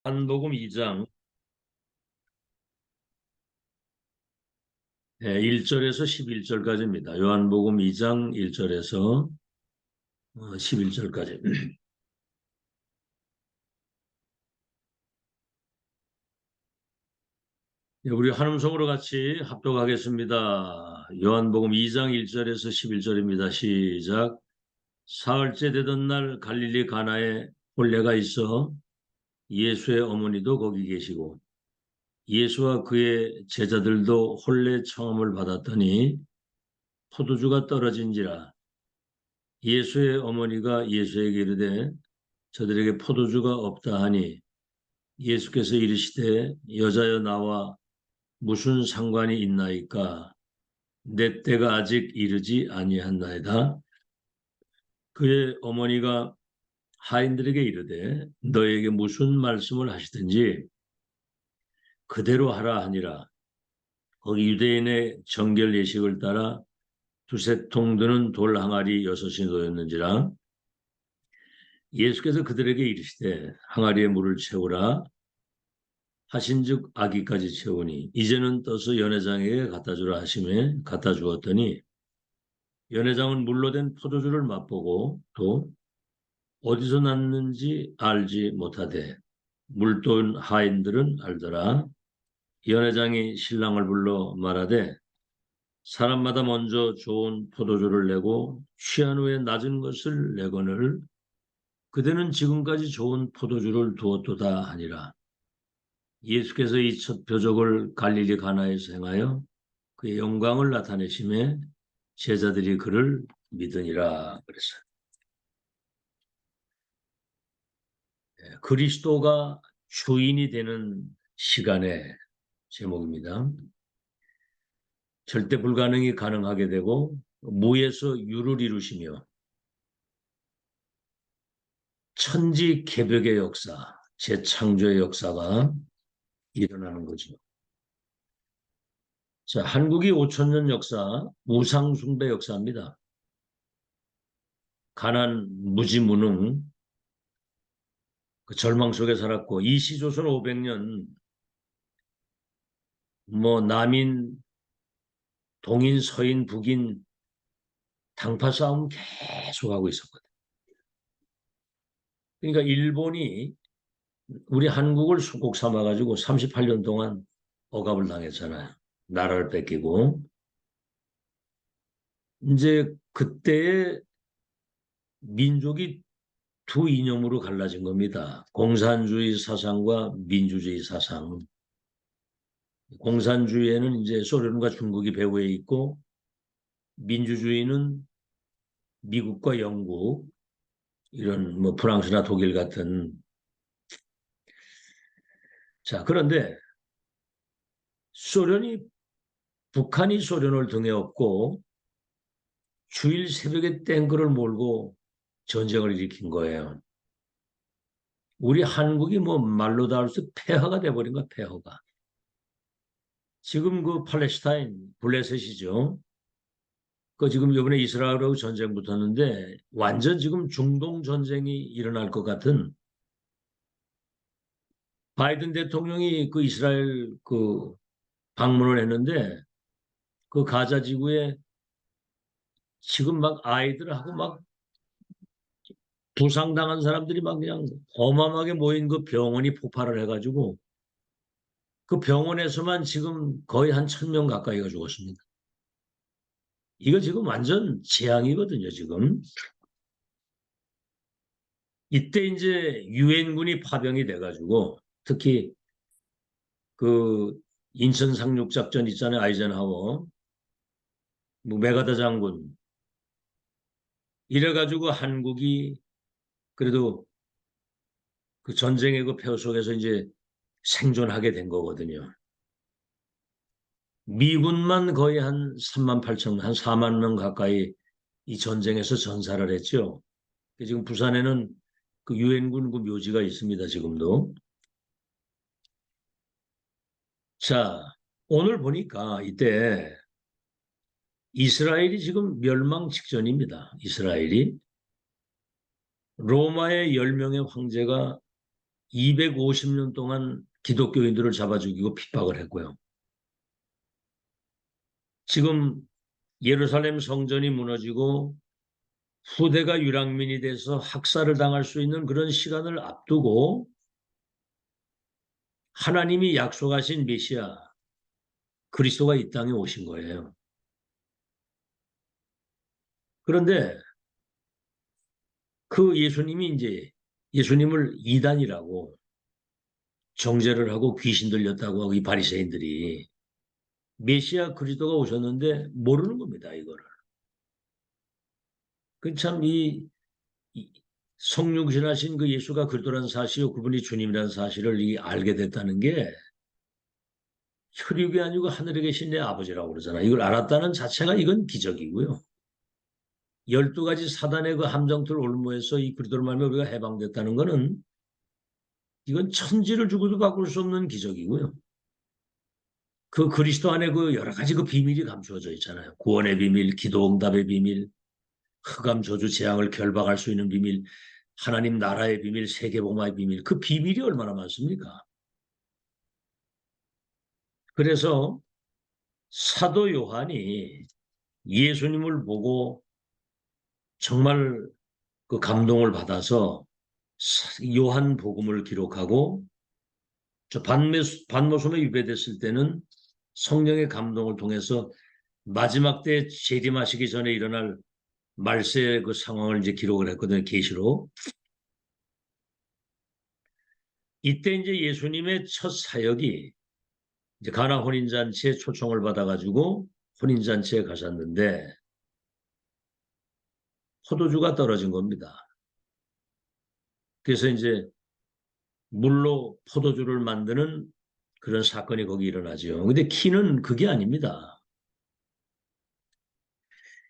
요한복음 2장 1절에서 11절까지입니다. 요한복음 2장 1절에서 11절까지. 우리 한음성으로 같이 합독하겠습니다. 요한복음 2장 1절에서 11절입니다. 시작. 사흘째 되던 날 갈릴리 가나에 혼례가 있어 예수의 어머니도 거기 계시고 예수와 그의 제자들도 혼례 청함을 받았더니 포도주가 떨어진지라. 예수의 어머니가 예수에게 이르되 저들에게 포도주가 없다 하니 예수께서 이르시되 여자여 나와 무슨 상관이 있나이까 내 때가 아직 이르지 아니한나이다. 그의 어머니가 하인들에게 이르되 너에게 무슨 말씀을 하시든지 그대로 하라 하니라. 거기 유대인의 정결 예식을 따라 두세 통 드는 돌 항아리 6이 놓였는지라. 예수께서 그들에게 이르시되 항아리에 물을 채우라 하신즉 아기까지 채우니 이제는 떠서 연회장에게 갖다 주라 하시매 갖다 주었더니 연회장은 물로 된 포도주를 맛보고 또 어디서 났는지 알지 못하되 물돈 하인들은 알더라. 연회장이 신랑을 불러 말하되 사람마다 먼저 좋은 포도주를 내고 취한 후에 낮은 것을 내거늘 그대는 지금까지 좋은 포도주를 두었도다 하니라. 예수께서 이 첫 표적을 갈릴리 가나에서 행하여 그의 영광을 나타내심에 제자들이 그를 믿으니라 그랬어요. 그리스도가 주인이 되는 시간의 제목입니다. 절대 불가능이 가능하게 되고 무에서 유를 이루시며 천지 개벽의 역사, 재창조의 역사가 일어나는 거죠. 자, 한국이 5천년 역사, 우상숭배 역사입니다. 가난, 무지무능, 그 절망 속에 살았고 이시조선 500년 남인, 동인, 서인, 북인 당파 싸움 계속하고 있었거든요. 그러니까 일본이 우리 한국을 수국 삼아가지고 38년 동안 억압을 당했잖아요. 나라를 뺏기고. 이제 그때의 민족이 두 이념으로 갈라진 겁니다. 공산주의 사상과 민주주의 사상. 공산주의에는 이제 소련과 중국이 배후에 있고 민주주의는 미국과 영국 이런 프랑스나 독일 같은. 자, 그런데 북한이 소련을 등에 업고 주일 새벽에 탱크를 몰고 전쟁을 일으킨 거예요. 우리 한국이 말로 다 할 수 폐허가 돼버린 거야, 폐허가. 지금 그 팔레스타인 블레셋이죠. 그 지금 이번에 이스라엘하고 전쟁 붙었는데 완전 지금 중동 전쟁이 일어날 것 같은. 바이든 대통령이 그 이스라엘 그 방문을 했는데 그 가자 지구에 지금 막 아이들하고 막 부상당한 사람들이 막 그냥 어마어마하게 모인 그 병원이 폭발을 해가지고 그 병원에서만 지금 거의 한 1,000명 가까이가 죽었습니다. 이거 지금 완전 재앙이거든요, 지금. 이때 이제 유엔군이 파병이 돼가지고 특히 그 인천 상륙작전 있잖아요, 아이젠하워, 메가더 장군. 이래가지고 한국이 그래도 그 전쟁의 그 표 속에서 이제 생존하게 된 거거든요. 미군만 거의 한 38,000명, 한 4만 명 가까이 이 전쟁에서 전사를 했죠. 지금 부산에는 그 유엔군 그 묘지가 있습니다, 지금도. 자, 오늘 보니까 이때 이스라엘이 지금 멸망 직전입니다. 이스라엘이. 로마의 10명의 황제가 250년 동안 기독교인들을 잡아 죽이고 핍박을 했고요. 지금 예루살렘 성전이 무너지고 후대가 유랑민이 돼서 학살을 당할 수 있는 그런 시간을 앞두고 하나님이 약속하신 메시아 그리스도가 이 땅에 오신 거예요. 그런데 그 예수님이 이제 예수님을 이단이라고 정죄를 하고 귀신 들렸다고 하고 이 바리새인들이 메시아 그리스도가 오셨는데 모르는 겁니다, 이거를. 그 참 이 성육신하신 그 예수가 그리스도라는 사실이요, 그분이 주님이라는 사실을 알게 됐다는 게 혈육이 아니고 하늘에 계신 내 아버지라고 그러잖아. 이걸 알았다는 자체가 이건 기적이고요. 12가지 사단의 그 함정틀 올무에서 이 그리스도를 말하며 우리가 해방됐다는 것은 이건 천지를 주고도 바꿀 수 없는 기적이고요. 그 그리스도 안에 그 여러 가지 그 비밀이 감추어져 있잖아요. 구원의 비밀, 기도 응답의 비밀, 흑암 저주 재앙을 결박할 수 있는 비밀, 하나님 나라의 비밀, 세계복음화의 비밀. 그 비밀이 얼마나 많습니까? 그래서 사도 요한이 예수님을 보고 정말 그 감동을 받아서 요한 복음을 기록하고 저 반모섬에 유배됐을 때는 성령의 감동을 통해서 마지막 때 재림하시기 전에 일어날 말세의 그 상황을 이제 기록을 했거든요. 계시로. 이때 이제 예수님의 첫 사역이 이제 가나 혼인잔치에 초청을 받아가지고 혼인잔치에 가셨는데 포도주가 떨어진 겁니다. 그래서 이제 물로 포도주를 만드는 그런 사건이 거기 일어나죠. 근데 키는 그게 아닙니다.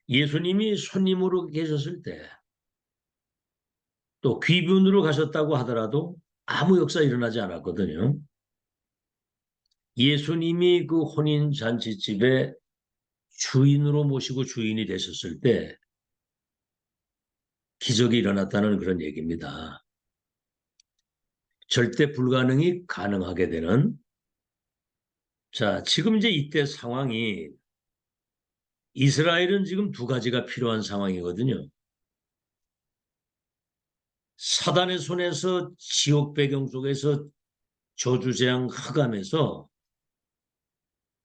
예수님이 손님으로 계셨을 때 또 귀빈으로 가셨다고 하더라도 아무 역사 일어나지 않았거든요. 예수님이 그 혼인 잔치집에 주인으로 모시고 주인이 되셨을 때 기적이 일어났다는 그런 얘기입니다. 절대 불가능이 가능하게 되는. 자, 지금 이제 이때 상황이 이스라엘은 지금 두 가지가 필요한 상황이거든요. 사단의 손에서 지옥 배경 속에서 저주재앙 흑암에서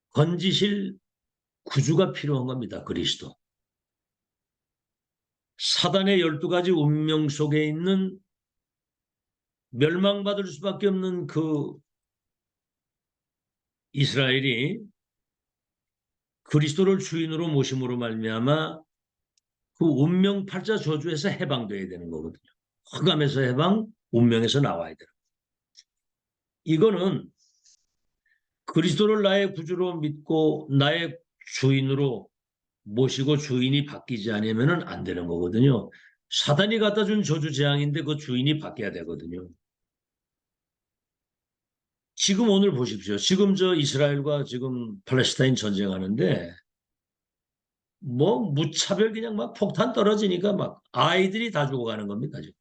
건지실 구주가 필요한 겁니다. 그리스도. 사단의 12가지 운명 속에 있는 멸망받을 수밖에 없는 그 이스라엘이 그리스도를 주인으로 모심으로 말미암아 그 운명 팔자 저주에서 해방돼야 되는 거거든요. 흑암에서 해방, 운명에서 나와야 돼요. 이거는 그리스도를 나의 구주로 믿고 나의 주인으로 모시고 주인이 바뀌지 않으면 안 되는 거거든요. 사단이 갖다 준 저주 재앙인데 그 주인이 바뀌어야 되거든요. 지금 오늘 보십시오. 지금 저 이스라엘과 지금 팔레스타인 전쟁하는데 뭐 무차별 그냥 막 폭탄 떨어지니까 막 아이들이 다 죽어가는 겁니다. 지금.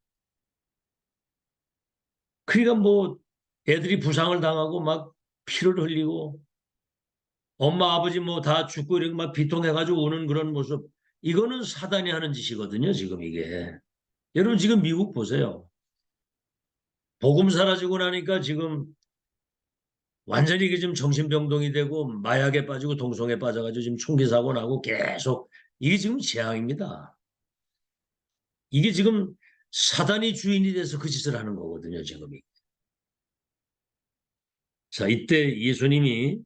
그러니까 뭐 애들이 부상을 당하고 막 피를 흘리고 엄마 아버지 뭐 다 죽고 이렇게 막 비통해가지고 오는 그런 모습. 이거는 사단이 하는 짓이거든요. 지금 이게. 여러분 지금 미국 보세요. 복음 사라지고 나니까 지금 완전히 이게 지금 정신병동이 되고 마약에 빠지고 동성에 빠져가지고 지금 총기 사고 나고 계속 이게 지금 재앙입니다. 이게 지금 사단이 주인이 돼서 그 짓을 하는 거거든요. 지금이. 자, 이때 예수님이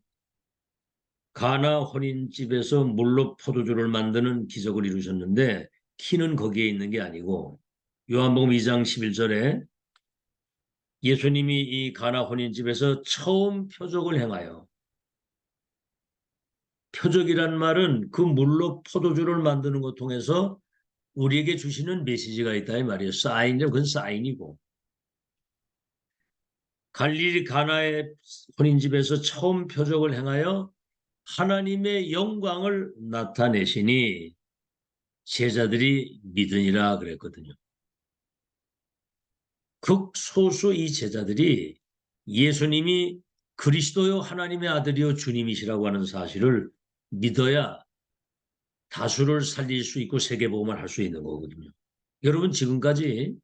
가나 혼인집에서 물로 포도주를 만드는 기적을 이루셨는데 키는 거기에 있는 게 아니고 요한복음 2장 11절에 예수님이 이 가나 혼인집에서 처음 표적을 행하여 표적이란 말은 그 물로 포도주를 만드는 것 통해서 우리에게 주시는 메시지가 있다 이 말이에요. 사인은 그건 사인이고 갈릴리 가나의 혼인집에서 처음 표적을 행하여 하나님의 영광을 나타내시니 제자들이 믿으니라 그랬거든요. 극소수 이 제자들이 예수님이 그리스도요 하나님의 아들이요 주님이시라고 하는 사실을 믿어야 다수를 살릴 수 있고 세계복음을 할 수 있는 거거든요. 여러분 지금까지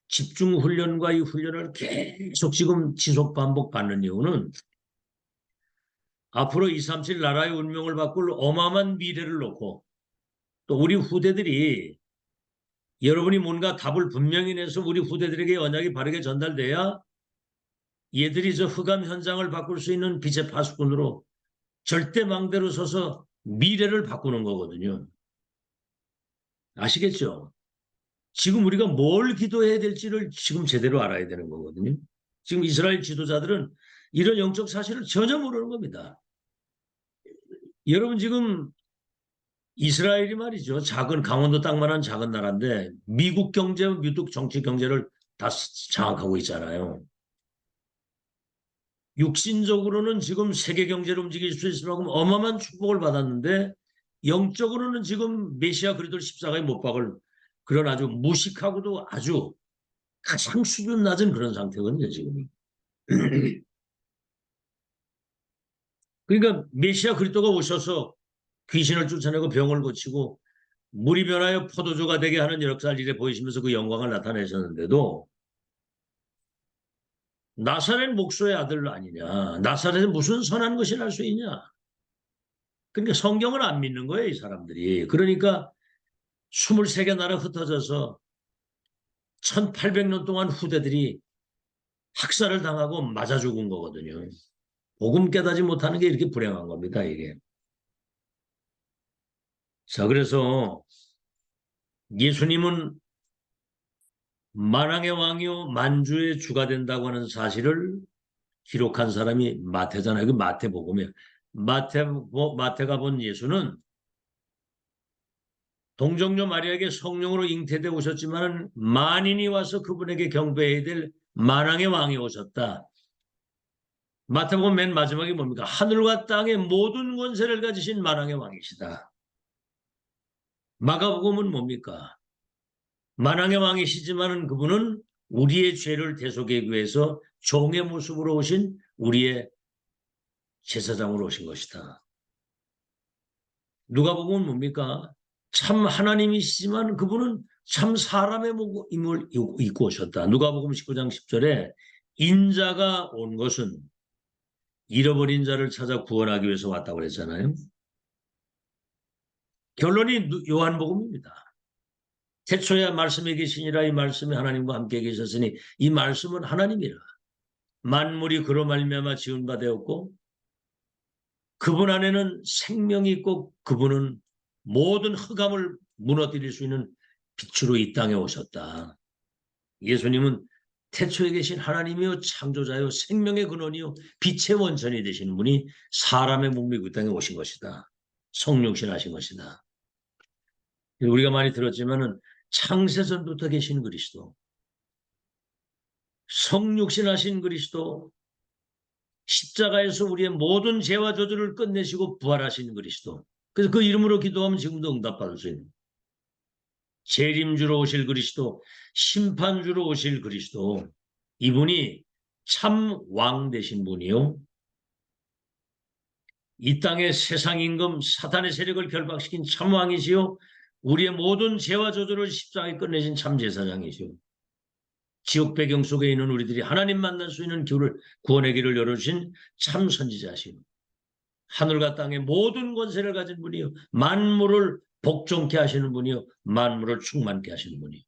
집중훈련과 이 훈련을 계속 지금 지속 반복받는 이유는 앞으로 237 나라의 운명을 바꿀 어마어마한 미래를 놓고 또 우리 후대들이 여러분이 뭔가 답을 분명히 내서 우리 후대들에게 언약이 바르게 전달돼야 얘들이 저 흑암 현장을 바꿀 수 있는 빛의 파수꾼으로 절대망대로 서서 미래를 바꾸는 거거든요. 아시겠죠? 지금 우리가 뭘 기도해야 될지를 지금 제대로 알아야 되는 거거든요. 지금 이스라엘 지도자들은 이런 영적 사실을 전혀 모르는 겁니다. 여러분 지금 이스라엘이 말이죠. 작은 강원도 땅만한 작은 나라인데 미국 경제, 미국 정치 경제를 다 장악하고 있잖아요. 육신적으로는 지금 세계 경제를 움직일 수 있을 만큼 어마어마한 축복을 받았는데 영적으로는 지금 메시아 그리스도 십자가에 못 박을 그런 아주 무식하고도 아주 가장 수준 낮은 그런 상태거든요, 지금. 그러니까 메시아 그리스도가 오셔서 귀신을 쫓아내고 병을 고치고 물이 변하여 포도주가 되게 하는 역사를 이래 보이시면서 그 영광을 나타내셨는데도 나사렛 목소의 아들 아니냐. 나사렛에 무슨 선한 것이 날 수 있냐. 그러니까 성경을 안 믿는 거예요, 이 사람들이. 그러니까 23개 나라 흩어져서 1800년 동안 후대들이 학살을 당하고 맞아 죽은 거거든요. 복음 깨닫지 못하는 게 이렇게 불행한 겁니다, 이게. 자, 그래서 예수님은 만왕의 왕이요 만주의 주가 된다고 하는 사실을 기록한 사람이 마태잖아요. 그 마태복음이에요. 마태가 본 예수는 동정녀 마리아에게 성령으로 잉태되어 오셨지만 만인이 와서 그분에게 경배해야 될 만왕의 왕이 오셨다. 마태복음 맨 마지막에 뭡니까? 하늘과 땅의 모든 권세를 가지신 만왕의 왕이시다. 마가복음은 뭡니까? 만왕의 왕이시지만은 그분은 우리의 죄를 대속하기 위해서 종의 모습으로 오신 우리의 제사장으로 오신 것이다. 누가복음은 뭡니까? 참 하나님이시지만 그분은 참 사람의 몸을 입고 오셨다. 누가복음 19장 10절에 인자가 온 것은 잃어버린 자를 찾아 구원하기 위해서 왔다고 그랬잖아요. 결론이 요한복음입니다. 태초에 말씀이 계시니라 이 말씀이 하나님과 함께 계셨으니 이 말씀은 하나님이라. 만물이 그로 말미암아 지은 바 되었고 그분 안에는 생명이 있고 그분은 모든 흑암을 무너뜨릴 수 있는 빛으로 이 땅에 오셨다. 예수님은 태초에 계신 하나님이요 창조자요 생명의 근원이요 빛의 원천이 되시는 분이 사람의 몸이 그 땅에 오신 것이다. 성육신 하신 것이다. 우리가 많이 들었지만은 창세전부터 계신 그리스도, 성육신 하신 그리스도, 십자가에서 우리의 모든 죄와 저주를 끝내시고 부활하신 그리스도. 그래서 그 이름으로 기도하면 지금도 응답받을 수 있는 재림주로 오실 그리스도, 심판주로 오실 그리스도. 이분이 참 왕 되신 분이요. 이 땅의 세상 임금 사탄의 세력을 결박시킨 참 왕이시요. 우리의 모든 죄와 저주를 십자가에 끝내신 참 제사장이시요. 지옥 배경 속에 있는 우리들이 하나님 만날 수 있는 구원의 길을 열어주신 참 선지자시요. 하늘과 땅의 모든 권세를 가진 분이요. 만물을 복종케 하시는 분이요. 만물을 충만케 하시는 분이요.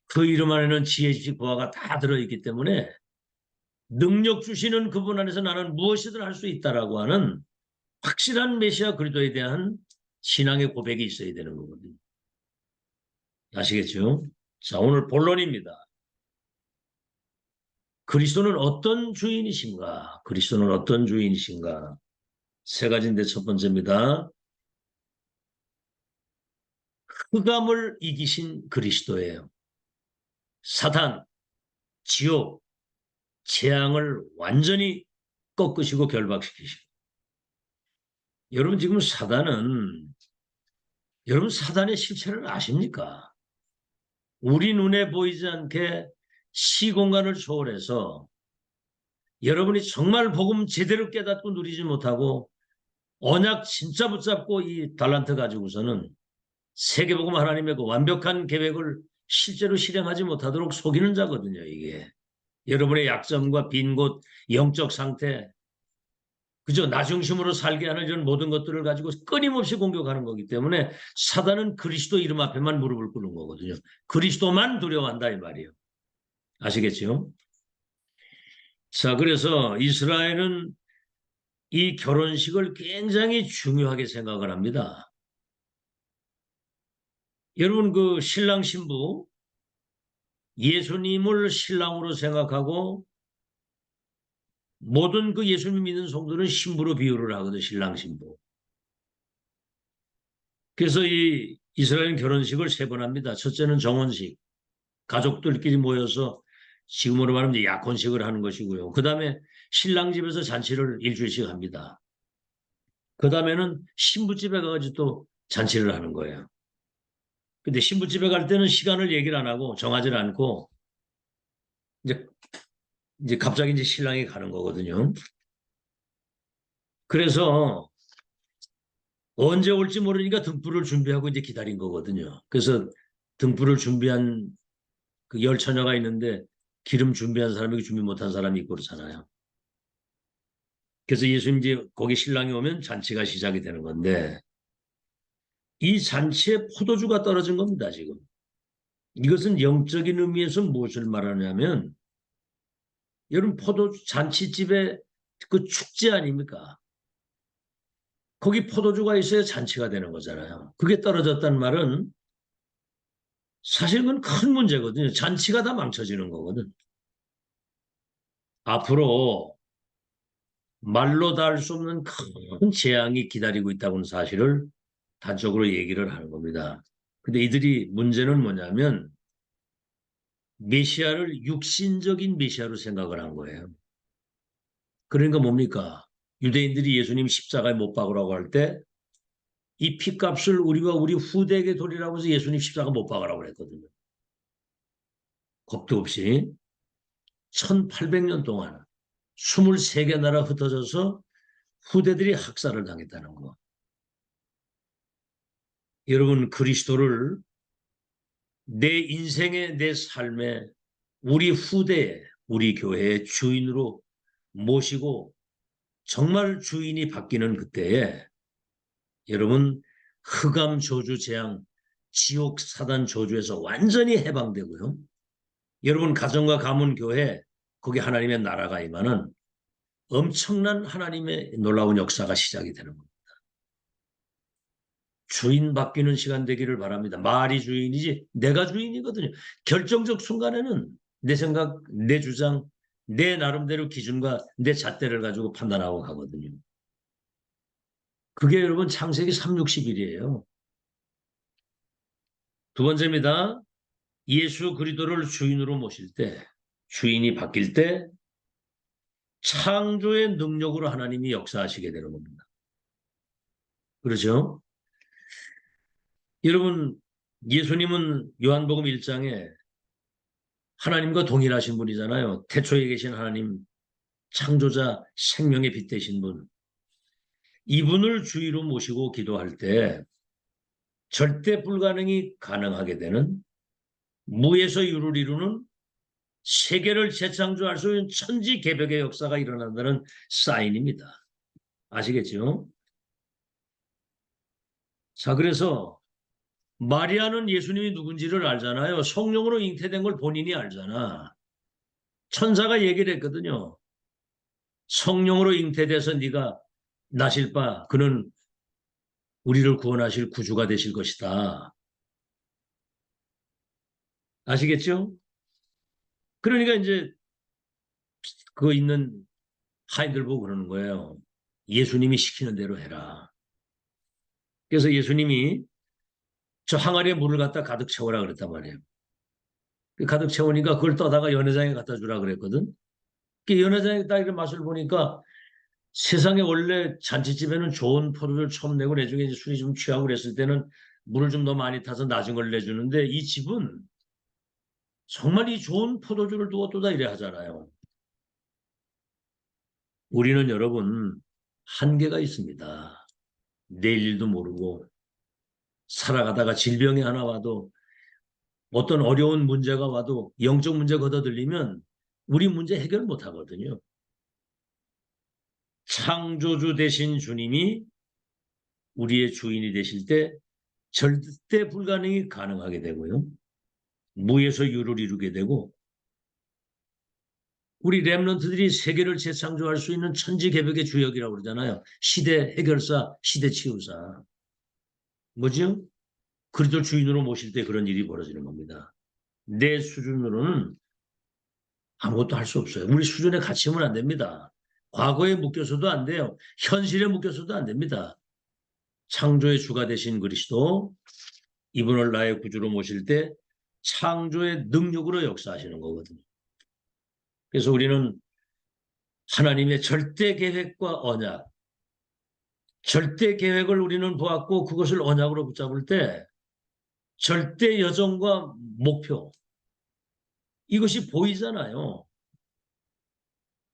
그 이름 안에는 지혜, 지식, 보화가 다 들어있기 때문에 능력 주시는 그분 안에서 나는 무엇이든 할 수 있다라고 하는 확실한 메시아 그리스도에 대한 신앙의 고백이 있어야 되는 거거든요. 아시겠죠? 자, 오늘 본론입니다. 그리스도는 어떤 주인이신가? 그리스도는 어떤 주인이신가? 세 가지인데 첫 번째입니다. 흑암을 이기신 그리스도예요. 사탄, 지옥, 재앙을 완전히 꺾으시고 결박시키시고. 여러분 지금 사단은 여러분 사단의 실체를 아십니까? 우리 눈에 보이지 않게 시공간을 초월해서 여러분이 정말 복음 제대로 깨닫고 누리지 못하고 언약 진짜 붙잡고 이 달란트 가지고서는 세계복음 하나님의 그 완벽한 계획을 실제로 실행하지 못하도록 속이는 자거든요, 이게. 여러분의 약점과 빈 곳, 영적 상태, 그죠? 나 중심으로 살게 하는 이런 모든 것들을 가지고 끊임없이 공격하는 거기 때문에 사단은 그리스도 이름 앞에만 무릎을 꿇는 거거든요. 그리스도만 두려워한다 이 말이에요. 아시겠죠? 자, 그래서 이스라엘은 이 결혼식을 굉장히 중요하게 생각을 합니다. 여러분 그 신랑 신부 예수님을 신랑으로 생각하고 모든 그 예수님 믿는 성도는 신부로 비유를 하거든, 신랑 신부. 그래서 이 이스라엘 결혼식을 세 번 합니다. 첫째는 정혼식, 가족들끼리 모여서 지금으로 말하면 이제 약혼식을 하는 것이고요. 그 다음에 신랑 집에서 잔치를 일주일씩 합니다. 그 다음에는 신부집에 가가지고 또 잔치를 하는 거예요. 근데 신부집에 갈 때는 시간을 얘기를 안 하고 정하지 않고 이제 갑자기 이제 신랑이 가는 거거든요. 그래서 언제 올지 모르니까 등불을 준비하고 이제 기다린 거거든요. 그래서 등불을 준비한 그 열 처녀가 있는데 기름 준비한 사람이 준비 못한 사람이 있고 그렇잖아요. 그래서 예수님 이제 거기 신랑이 오면 잔치가 시작이 되는 건데 이 잔치에 포도주가 떨어진 겁니다, 지금. 이것은 영적인 의미에서 무엇을 말하냐면 여러분 포도주 잔치집에 그 축제 아닙니까? 거기 포도주가 있어야 잔치가 되는 거잖아요. 그게 떨어졌단 말은 사실 그건 큰 문제거든요. 잔치가 다 망쳐지는 거거든. 앞으로 말로 다 할 수 없는 큰 재앙이 기다리고 있다는 사실을 단적으로 얘기를 하는 겁니다. 근데 이들이 문제는 뭐냐면 메시아를 육신적인 메시아로 생각을 한 거예요. 그러니까 뭡니까? 유대인들이 예수님 십자가에 못 박으라고 할 때 이 피값을 우리와 우리 후대에게 돌리라고 해서 예수님 십자가 못 박으라고 했거든요. 겁도 없이 1800년 동안 23개 나라 흩어져서 후대들이 학살을 당했다는 거. 여러분 그리스도를 내 인생의 내 삶의 우리 후대에 우리 교회의 주인으로 모시고 정말 주인이 바뀌는 그때에 여러분 흑암 저주 재앙 지옥 사단 저주에서 완전히 해방되고요. 여러분 가정과 가문 교회 거기 하나님의 나라가 임하는 엄청난 하나님의 놀라운 역사가 시작이 되는 겁니다. 주인 바뀌는 시간 되기를 바랍니다. 말이 주인이지 내가 주인이거든요. 결정적 순간에는 내 생각, 내 주장, 내 나름대로 기준과 내 잣대를 가지고 판단하고 가거든요. 그게 여러분 창세기 3, 60일이에요. 두 번째입니다. 예수 그리스도를 주인으로 모실 때, 주인이 바뀔 때 창조의 능력으로 하나님이 역사하시게 되는 겁니다. 그렇죠? 여러분, 예수님은 요한복음 1장에 하나님과 동일하신 분이잖아요. 태초에 계신 하나님, 창조자, 생명의 빛 되신 분. 이분을 주위로 모시고 기도할 때 절대 불가능이 가능하게 되는 무에서 유를 이루는 세계를 재창조할 수 있는 천지개벽의 역사가 일어난다는 사인입니다. 아시겠죠? 자, 그래서 마리아는 예수님이 누군지를 알잖아요. 성령으로 잉태된 걸 본인이 알잖아. 천사가 얘기를 했거든요. 성령으로 잉태돼서 네가 나실 바 그는 우리를 구원하실 구주가 되실 것이다. 아시겠죠? 그러니까 이제 그거 있는 하인들 보고 그러는 거예요. 예수님이 시키는 대로 해라. 그래서 예수님이 저 항아리에 물을 갖다 가득 채우라 그랬단 말이에요. 가득 채우니까 그걸 떠다가 연회장에 갖다 주라 그랬거든. 그 연회장에 딱 이런 맛을 보니까 세상에 원래 잔치집에는 좋은 포도를 처음 내고 나중에 술이 좀 취하고 그랬을 때는 물을 좀 더 많이 타서 낮은 걸 내주는데 이 집은 정말 이 좋은 포도주를 두고 또다 이래 하잖아요. 우리는 여러분 한계가 있습니다. 내일 일도 모르고 살아가다가 질병이 하나 와도 어떤 어려운 문제가 와도 영적 문제 걷어들리면 우리 문제 해결 못 하거든요. 창조주 되신 주님이 우리의 주인이 되실 때 절대 불가능이 가능하게 되고요. 무에서 유를 이루게 되고 우리 랩런트들이 세계를 재창조할 수 있는 천지개벽의 주역이라고 그러잖아요. 시대 해결사, 시대 치유사. 뭐죠? 그리스도 주인으로 모실 때 그런 일이 벌어지는 겁니다. 내 수준으로는 아무것도 할 수 없어요. 우리 수준에 갇히면 안 됩니다. 과거에 묶여서도 안 돼요. 현실에 묶여서도 안 됩니다. 창조의 주가 되신 그리스도, 이분을 나의 구주로 모실 때 창조의 능력으로 역사하시는 거거든요. 그래서 우리는 하나님의 절대 계획과 언약, 절대 계획을 우리는 보았고 그것을 언약으로 붙잡을 때 절대 여정과 목표, 이것이 보이잖아요.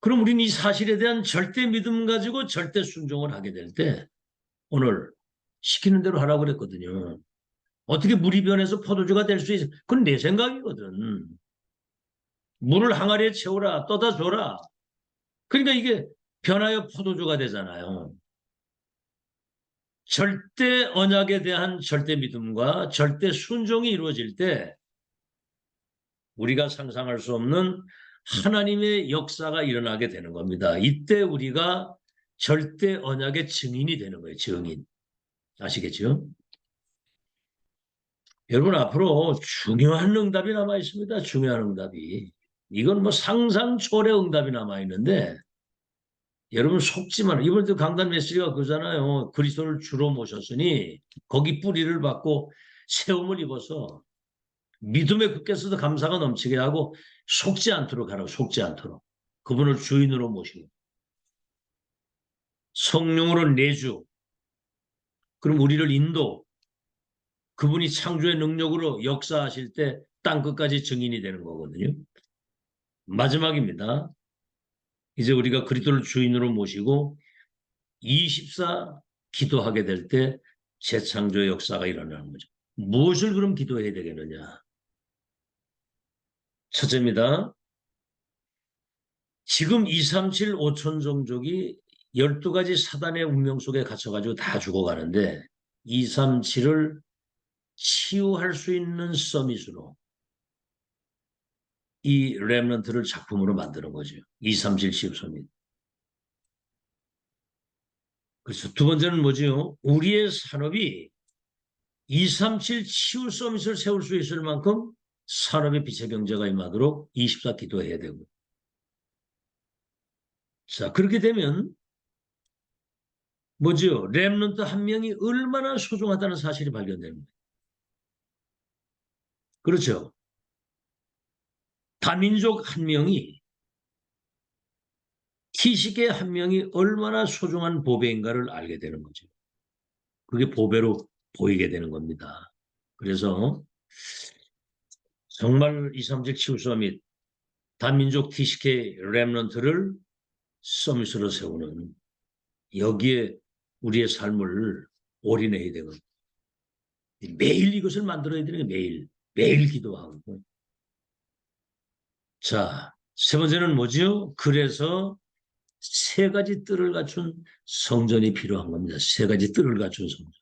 그럼 우리는 이 사실에 대한 절대 믿음 가지고 절대 순종을 하게 될 때 오늘 시키는 대로 하라고 그랬거든요. 어떻게 물이 변해서 포도주가 될 수 있어? 그건 내 생각이거든. 물을 항아리에 채우라, 떠다 줘라. 그러니까 이게 변하여 포도주가 되잖아요. 절대 언약에 대한 절대 믿음과 절대 순종이 이루어질 때 우리가 상상할 수 없는 하나님의 역사가 일어나게 되는 겁니다. 이때 우리가 절대 언약의 증인이 되는 거예요. 증인. 아시겠죠? 여러분 앞으로 중요한 응답이 남아 있습니다. 중요한 응답이. 이건 뭐 상상 초월의 응답이 남아 있는데 여러분 속지만 이번에도 강단 메시지가 그잖아요. 그리스도를 주로 모셨으니 거기 뿌리를 받고 세움을 입어서 믿음의 굳게서도 감사가 넘치게 하고 속지 않도록 하라고 속지 않도록 그분을 주인으로 모시고 성령으로 내주 그럼 우리를 인도 그분이 창조의 능력으로 역사하실 때 땅끝까지 증인이 되는 거거든요. 마지막입니다. 이제 우리가 그리스도를 주인으로 모시고 24 기도하게 될 때 재창조의 역사가 일어나는 거죠. 무엇을 그럼 기도해야 되겠느냐? 첫째입니다. 지금 237 5천 종족이 12가지 사단의 운명 속에 갇혀가지고 다 죽어가는데 237을 치유할 수 있는 서밋으로 이 렘넌트를 작품으로 만드는 거죠. 237 치유 서밋. 그래서 두 번째는 뭐죠? 우리의 산업이 237 치유 서밋을 세울 수 있을 만큼 산업의 빛의 경제가 임하도록 24 기도해야 되고. 자, 그렇게 되면 뭐죠? 렘넌트 한 명이 얼마나 소중하다는 사실이 발견됩니다. 그렇죠. 다민족 한 명이 키시계 한 명이 얼마나 소중한 보배인가를 알게 되는 거죠. 그게 보배로 보이게 되는 겁니다. 그래서 정말 237 치유 서밋 다민족 TCK 렘넌트를 서밋으로 세우는 여기에 우리의 삶을 올인해야 되거든요. 매일 이것을 만들어야 되는 게 매일 기도하고. 자, 세 번째는 뭐죠? 그래서 세 가지 뜰을 갖춘 성전이 필요한 겁니다. 세 가지 뜰을 갖춘 성전.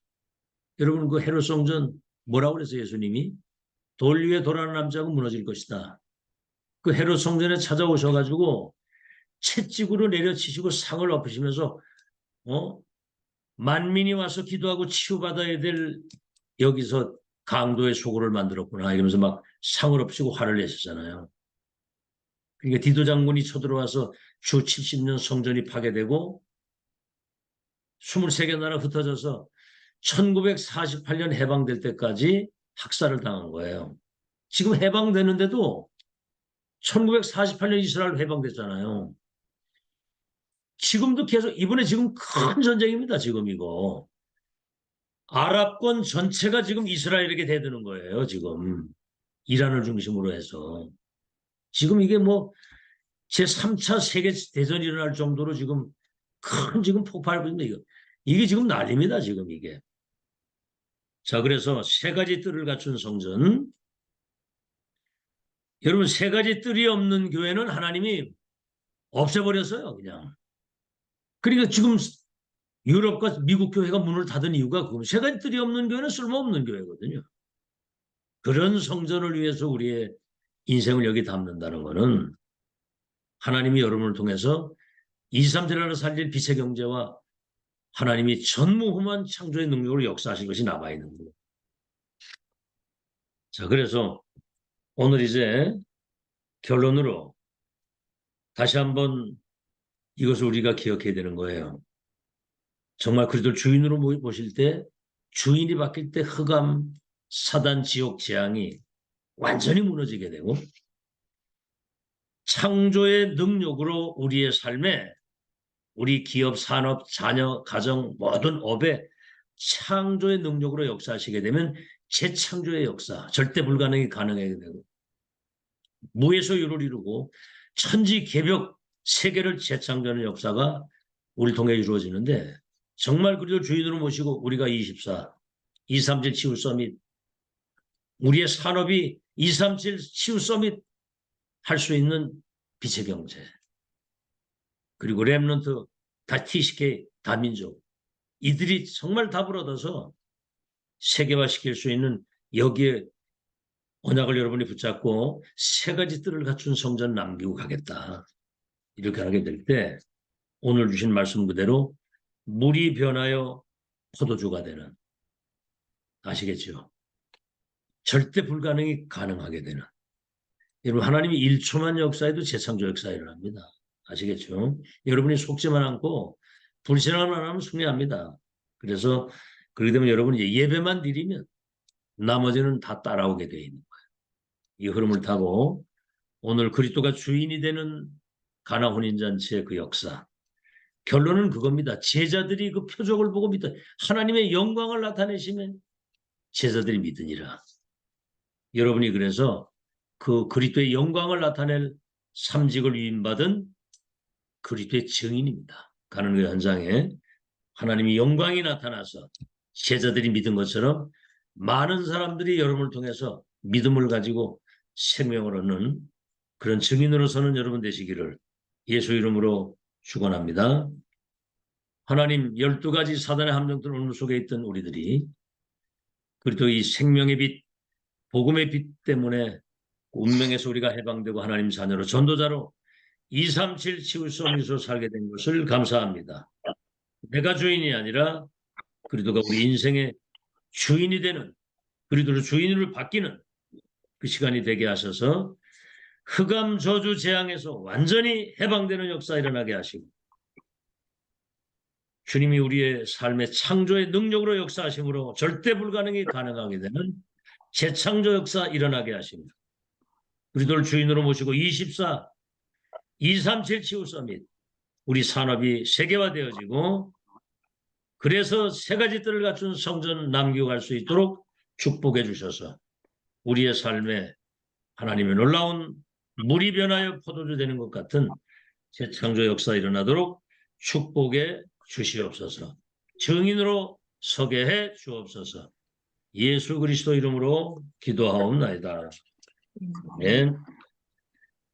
여러분 그 헤롯 성전 뭐라고 그랬어요? 예수님이 돌 위에 돌아가는 남자가 무너질 것이다. 그 헤롯 성전에 찾아오셔가지고 채찍으로 내려치시고 상을 엎으시면서 만민이 와서 기도하고 치유받아야 될 여기서 강도의 소굴을 만들었구나 이러면서 막 상을 엎으시고 화를 내셨잖아요. 그러니까 디도 장군이 쳐들어와서 주 70년 성전이 파괴되고 23개 나라 흩어져서 1948년 해방될 때까지 학살을 당한 거예요. 지금 해방되는데도 1948년 이스라엘 해방됐잖아요. 지금도 계속 이번에 지금 큰 전쟁입니다. 지금 이거. 아랍권 전체가 지금 이스라엘에게 대드는 거예요. 지금. 이란을 중심으로 해서 지금 이게 뭐 제3차 세계대전이 일어날 정도로 지금 큰 지금 폭발하고 있는데 이게 지금 난립니다. 지금 이게. 자, 그래서 세 가지 뜰을 갖춘 성전. 여러분, 세 가지 뜰이 없는 교회는 하나님이 없애버렸어요. 그냥. 그러니까 지금 유럽과 미국 교회가 문을 닫은 이유가 그건 세 가지 뜰이 없는 교회는 쓸모없는 교회거든요. 그런 성전을 위해서 우리의 인생을 여기 담는다는 것은 하나님이 여러분을 통해서 2, 3절 안에 살릴 빛의 경제와 하나님이 전무후무한 창조의 능력으로 역사하신 것이 남아있는 거예요. 자, 그래서 오늘 이제 결론으로 다시 한번 이것을 우리가 기억해야 되는 거예요. 정말 그리스도를 주인으로 모실 때 주인이 바뀔 때 흑암, 사단, 지옥, 재앙이 완전히 무너지게 되고 창조의 능력으로 우리의 삶에 우리 기업, 산업, 자녀, 가정, 모든 업에 창조의 능력으로 역사하시게 되면 재창조의 역사, 절대 불가능이 가능하게 되고 무에서 유를 이루고 천지 개벽 세계를 재창조하는 역사가 우리를 통해 이루어지는데 정말 그리고 주인으로 모시고 우리가 24, 237 치유 서밋 우리의 산업이 237 치유 서밋 할 수 있는 빛의 경제 그리고 렘넌트 다 TCK 다민족 이들이 정말 답을 얻어서 세계화시킬 수 있는 여기에 언약을 여러분이 붙잡고 세 가지 뜰을 갖춘 성전 남기고 가겠다. 이렇게 하게 될 때 오늘 주신 말씀 그대로 물이 변하여 포도주가 되는 아시겠죠? 절대 불가능이 가능하게 되는 여러분 하나님이 1초만 역사에도 재창조 역사가 일어납니다. 아시겠죠? 여러분이 속지만 않고 불신앙만 하면 승리합니다. 그래서 그렇게 되면 여러분이 이제 예배만 드리면 나머지는 다 따라오게 되어 있는 거예요. 이 흐름을 타고 오늘 그리스도가 주인이 되는 가나 혼인잔치의 그 역사 결론은 그겁니다. 제자들이 그 표적을 보고 믿다. 하나님의 영광을 나타내시면 제자들이 믿으니라. 여러분이 그래서 그 그리스도의 영광을 나타낼 삼직을 위임받은 그리스도의 증인입니다. 가는 그 현장에 하나님의 영광이 나타나서 제자들이 믿은 것처럼 많은 사람들이 여러분을 통해서 믿음을 가지고 생명을 얻는 그런 증인으로서는 여러분 되시기를 예수 이름으로 축원합니다. 하나님 12가지 사단의 함정들 오늘 속에 있던 우리들이 그리고 이 생명의 빛, 복음의 빛 때문에 운명에서 우리가 해방되고 하나님 자녀로 전도자로 237 치울 수 없는 것으로 살게 된 것을 감사합니다. 내가 주인이 아니라 그리스도가 우리 인생의 주인이 되는 그리스도로 주인으로 바뀌는 그 시간이 되게 하셔서 흑암 저주 재앙에서 완전히 해방되는 역사 일어나게 하시고 주님이 우리의 삶의 창조의 능력으로 역사하심으로 절대 불가능이 가능하게 되는 재창조 역사 일어나게 하십니다. 그리스도를 주인으로 모시고 24, 237 치유 서밋 우리 산업이 세계화되어지고 그래서 세 가지 뜰을 갖춘 성전 남기고 갈 수 있도록 축복해 주셔서 우리의 삶에 하나님의 놀라운 물이 변하여 포도주 되는 것 같은 재창조 역사 일어나도록 축복해 주시옵소서. 증인으로 서게 해 주옵소서. 예수 그리스도 이름으로 기도하옵나이다. 아멘.